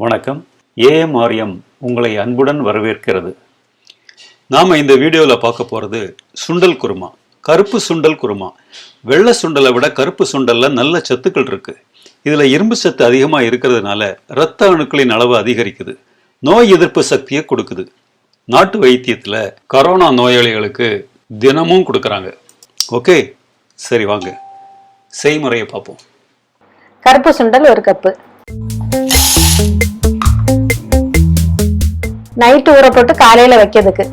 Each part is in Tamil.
வணக்கம். ஏஎம்ஆர்எம் உங்களை அன்புடன் வரவேற்கிறது. நாம் இந்த வீடியோவில் பார்க்க போகிறது சுண்டல் குருமா. கருப்பு சுண்டல் குருமா. வெள்ளை சுண்டலை விட கருப்பு சுண்டலில் நல்ல சத்துக்கள் இருக்குது. இதில் இரும்பு சத்து அதிகமாக இருக்கிறதுனால இரத்த அணுக்களின் அளவு அதிகரிக்குது, நோய் எதிர்ப்பு சக்தியை கொடுக்குது. நாட்டு வைத்தியத்தில் கரோனா நோயாளிகளுக்கு தினமும் கொடுக்குறாங்க. ஓகே, சரி வாங்க செய்முறையை பார்ப்போம். கருப்பு சுண்டல் 1 கப்பு. நைட்டு ஊற போட்டு காலையில வைக்கிறதுக்கு.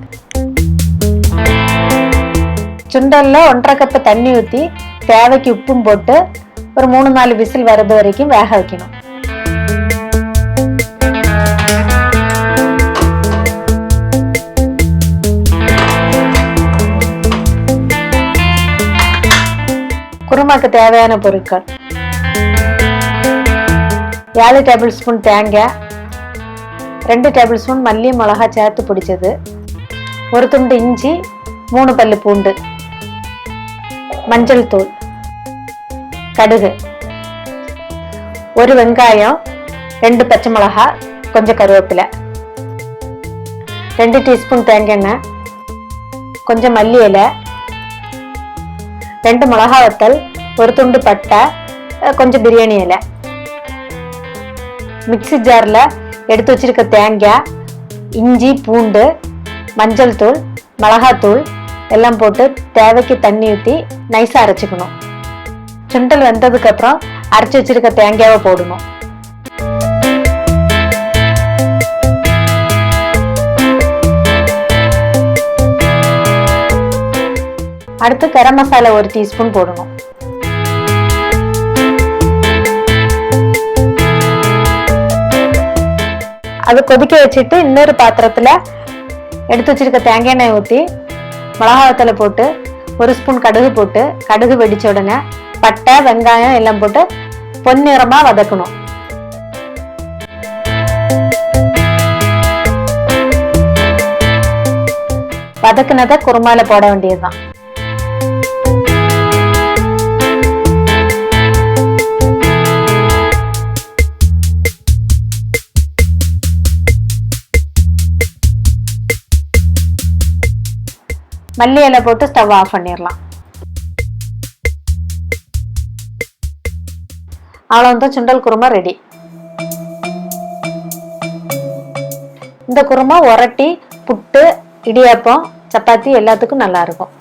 சுண்டல்ல 1.5 கப்பு தண்ணி ஊற்றி தேவைக்கு உப்பும் போட்டு ஒரு 3-4 விசில் வர்றது வரைக்கும் வேக வைக்கணும். குருமாக்கு தேவையான பொருட்கள்: 7 டேபிள் ஸ்பூன் தேங்காய், 2 டேபிள் ஸ்பூன் மல்லி மிளகாய் சேர்த்து பிடிச்சது, 1 துண்டு இஞ்சி, 3 பல்லு பூண்டு, மஞ்சள் தூள், கடுகு, 1 வெங்காயம், 2 பச்சை மிளகாய், கொஞ்சம் கருவேப்பிலை, 2 டீஸ்பூன் தேங்காய் எண்ணெய், கொஞ்சம் மல்லி இலை, 2 மிளகாய் வத்தல், 1 துண்டு பட்டை, கொஞ்சம் பிரியாணி இலை. மிக்ஸி ஜாரில் எடுத்து வச்சிருக்க தேங்காய், இஞ்சி, பூண்டு, மஞ்சள் தூள், மிளகாத்தூள் எல்லாம் போட்டு தேவைக்கு தண்ணி ஊற்றி நைஸாக அரைச்சிக்கணும். சுண்டல் வெந்ததுக்கு அப்புறம் அரைச்சி வச்சிருக்க தேங்காவை போடணும். அடுத்து கரம் மசாலா 1 டீஸ்பூன் போடணும். அது கொதிக்க வச்சுட்டு இன்னொரு பாத்திரத்துல எடுத்து வச்சிருக்க தேங்காய் எண்ணெய் ஊற்றி மிளகாய் வத்தலை போட்டு 1 ஸ்பூன் கடுகு போட்டு, கடுகு வெடிச்ச உடனே பட்டை, வெங்காயம் எல்லாம் போட்டு பொன்னிறமா வதக்கணும். வதக்குனதை குருமால போட வேண்டியதுதான். மல்லி இலை போட்டு ஸ்டவ் ஆஃப் பண்ணிடலாம். அவ்வளவுதான், சுண்டல் குருமா ரெடி. இந்த குருமா உரட்டி, புட்டு, இடியாப்பம், சப்பாத்தி எல்லாத்துக்கும் நல்லா இருக்கும்.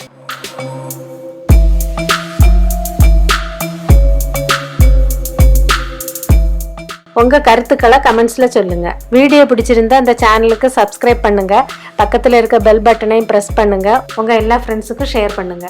உங்க கருத்துக்களை கமெண்ட்ஸ்ல சொல்லுங்க. வீடியோ பிடிச்சிருந்தா அந்த சேனலுக்கு சப்ஸ்கிரைப் பண்ணுங்க. பக்கத்துல இருக்க பெல் பட்டனையும் பிரஸ் பண்ணுங்க. உங்க எல்லா ஃப்ரெண்ட்ஸுக்கும் ஷேர் பண்ணுங்க.